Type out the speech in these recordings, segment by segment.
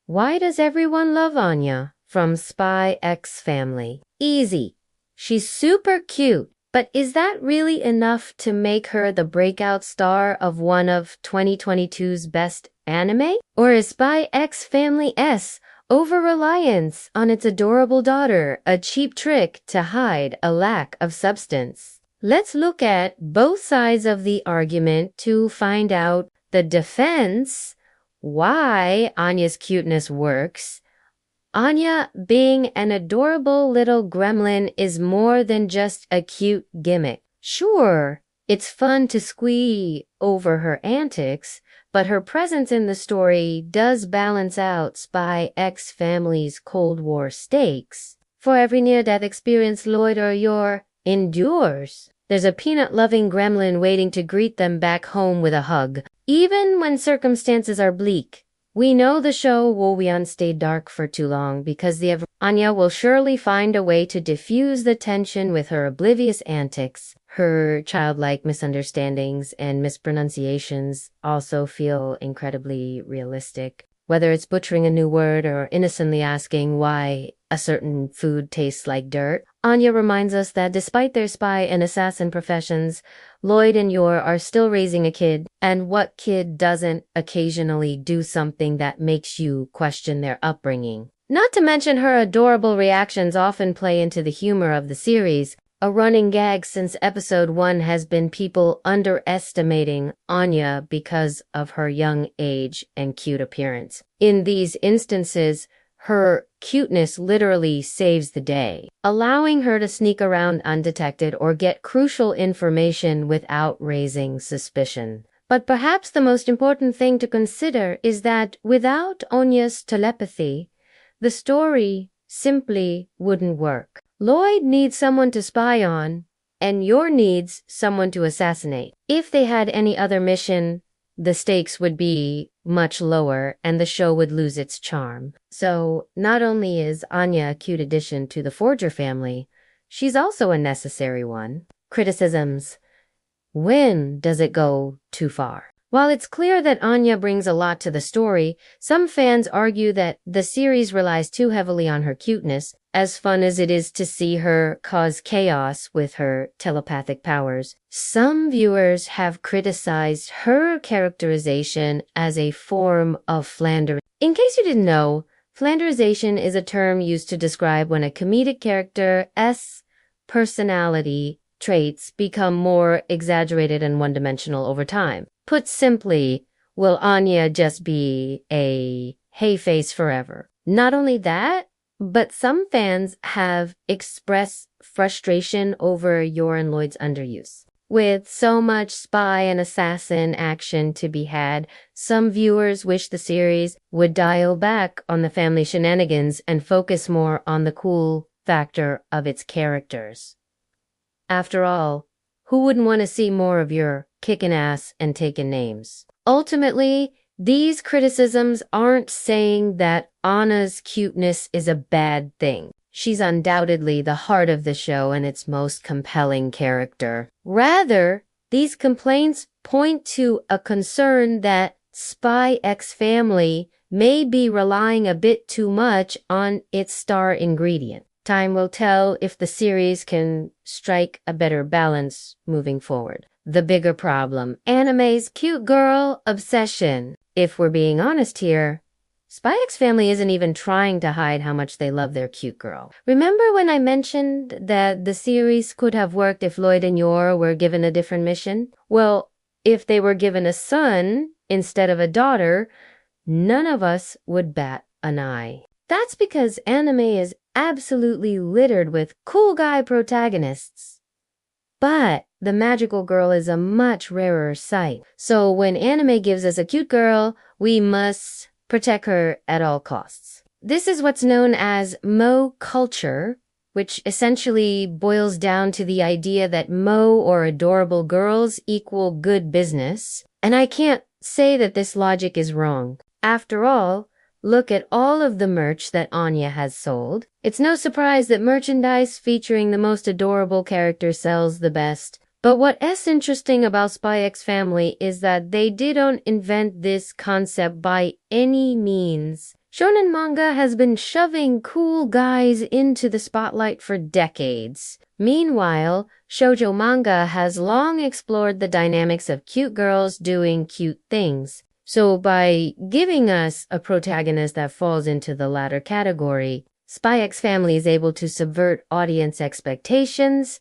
Why does everyone love Anya from Spy X Family? Easy. She's super cute, but is that really enough to make her the breakout star of one of 2022's best anime? Or is Spy X Family's over-reliance on its adorable daughter a cheap trick to hide a lack of substance? Let's look at both sides of the argument to find out the defense, why Anya's cuteness works. Anya being an adorable little gremlin is more than just a cute gimmick. Sure, it's fun to squee over her antics, but her presence in the story does balance out Spy X Family's Cold War stakes. For every near-death experience Loid or Yor endures, there's a peanut-loving gremlin waiting to greet them back home with a hug. Even when circumstances are bleak, we know the show won't stay dark for too long because Anya will surely find a way to diffuse the tension with her oblivious antics. Her childlike misunderstandings and mispronunciations also feel incredibly realistic. Whether it's butchering a new word or innocently asking why a certain food tastes like dirt, Anya reminds us that despite their spy and assassin professions, Loid and Yor are still raising a kid, and what kid doesn't occasionally do something that makes you question their upbringing? Not to mention her adorable reactions often play into the humor of the series. A running gag since episode 1 has been people underestimating Anya because of her young age and cute appearance. In these instances, her cuteness literally saves the day, allowing her to sneak around undetected or get crucial information without raising suspicion. But perhaps the most important thing to consider is that without Anya's telepathy, the story simply wouldn't work. Loid needs someone to spy on, and Yor needs someone to assassinate. If they had any other mission, the stakes would be much lower and the show would lose its charm. So not only is Anya a cute addition to the Forger family, she's also a necessary one. Criticisms. When does it go too far? While it's clear that Anya brings a lot to the story, some fans argue that the series relies too heavily on her cuteness. As fun as it is to see her cause chaos with her telepathic powers, some viewers have criticized her characterization as a form of Flanderization. In case you didn't know, Flanderization is a term used to describe when a comedic character's personality traits become more exaggerated and one-dimensional over time. Put simply, will Anya just be a hey face forever? Not only that, but some fans have expressed frustration over Yor and Loid's underuse. With so much spy and assassin action to be had, some viewers wish the series would dial back on the family shenanigans and focus more on the cool factor of its characters. After all, who wouldn't want to see more of your kicking ass and taking names? Ultimately, these criticisms aren't saying that Anna's cuteness is a bad thing. She's undoubtedly the heart of the show and its most compelling character. Rather, these complaints point to a concern that Spy X Family may be relying a bit too much on its star ingredient. Time will tell if the series can strike a better balance moving forward. The bigger problem, anime's cute girl obsession. If we're being honest here, Spy X Family isn't even trying to hide how much they love their cute girl. Remember when I mentioned that the series could have worked if Loid and Yor were given a different mission? Well, if they were given a son instead of a daughter, none of us would bat an eye. That's because anime is absolutely littered with cool guy protagonists. But the magical girl is a much rarer sight. So when anime gives us a cute girl, we must protect her at all costs. This is what's known as Moe Culture, which essentially boils down to the idea that Moe or adorable girls equal good business. And I can't say that this logic is wrong. After all, look at all of the merch that Anya has sold. It's no surprise that merchandise featuring the most adorable character sells the best. But what's interesting about Spy X Family is that they didn't invent this concept by any means. Shonen manga has been shoving cool guys into the spotlight for decades. Meanwhile, shoujo manga has long explored the dynamics of cute girls doing cute things. So by giving us a protagonist that falls into the latter category, Spy X Family is able to subvert audience expectations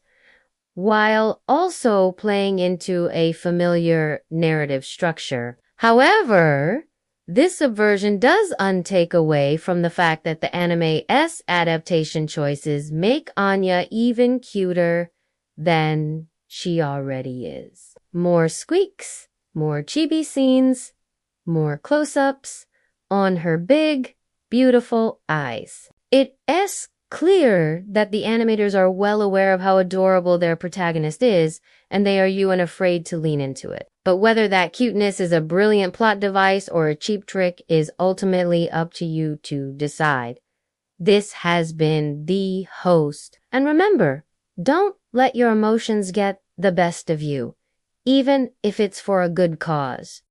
while also playing into a familiar narrative structure. However, this subversion does untake away from the fact that the anime's adaptation choices make Anya even cuter than she already is. More squeaks, more chibi scenes, more close-ups on her big, beautiful eyes. It's clear that the animators are well aware of how adorable their protagonist is, and they are unafraid to lean into it. But whether that cuteness is a brilliant plot device or a cheap trick is ultimately up to you to decide. This has been the host. And remember, don't let your emotions get the best of you, even if it's for a good cause.